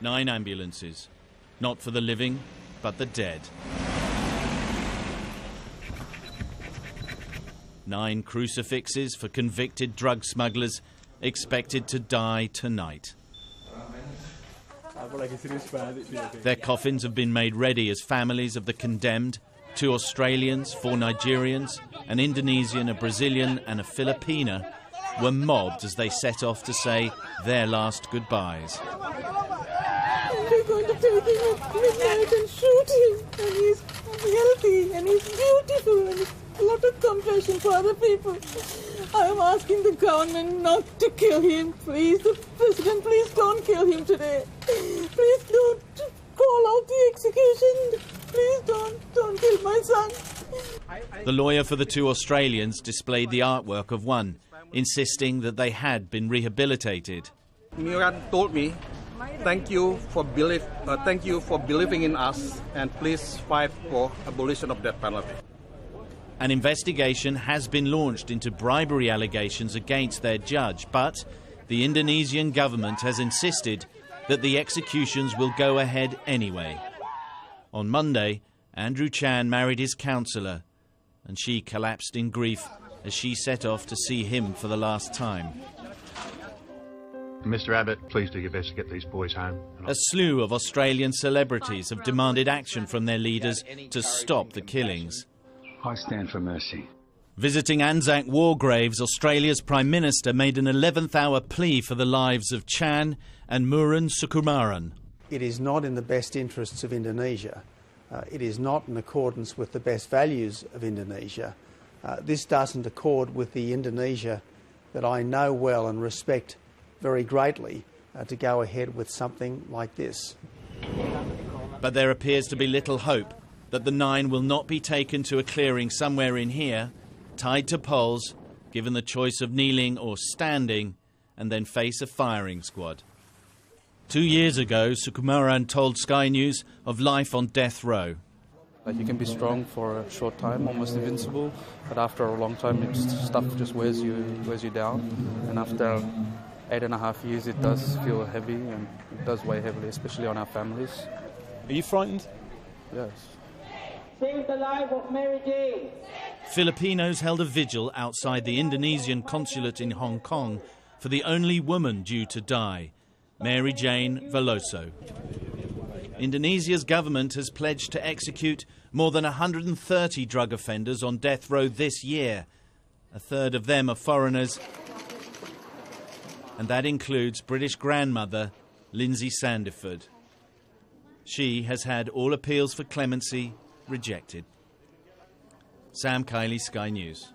9 ambulances, not for the living, but the dead. 9 crucifixes for convicted drug smugglers expected to die tonight. Their coffins have been made ready as families of the condemned, 2 Australians, 4 Nigerians, an Indonesian, a Brazilian and a Filipina, were mobbed as they set off to say their last goodbyes. They're going to take him at midnight and shoot him, and he's healthy and he's beautiful and a lot of compassion for other people. I am asking the government not to kill him, please. The President, please don't kill him today. Please don't call out the execution. Please don't kill my son. The lawyer for the 2 Australians displayed the artwork of one, insisting that they had been rehabilitated. Miran told me, thank you for believing in us, and please fight for abolition of death penalty. An investigation has been launched into bribery allegations against their judge, but the Indonesian government has insisted that the executions will go ahead anyway. On Monday, Andrew Chan married his counsellor, and she collapsed in grief as she set off to see him for the last time. Mr. Abbott, please do your best to get these boys home. A slew of Australian celebrities have demanded action from their leaders to stop the killings. I stand for mercy. Visiting Anzac war graves, Australia's Prime Minister made an 11th-hour plea for the lives of Chan and Muran Sukumaran. It is not in the best interests of Indonesia. It is not in accordance with the best values of Indonesia. This doesn't accord with the Indonesia that I know well and respect very greatly to go ahead with something like this. But there appears to be little hope that the 9 will not be taken to a clearing somewhere in here, tied to poles, given the choice of kneeling or standing, and then face a firing squad. 2 years ago, Sukumaran told Sky News of life on death row. You can be strong for a short time, almost invincible, but after a long time, stuff just wears you down. And after 8.5 years, it does feel heavy, and it does weigh heavily, especially on our families. Are you frightened? Yes. Save the life of Mary Jane. Filipinos held a vigil outside the Indonesian consulate in Hong Kong for the only woman due to die, Mary Jane Veloso. Indonesia's government has pledged to execute more than 130 drug offenders on death row this year. A third of them are foreigners, and that includes British grandmother Lindsay Sandiford. She has had all appeals for clemency rejected. Sam Kiley, Sky News.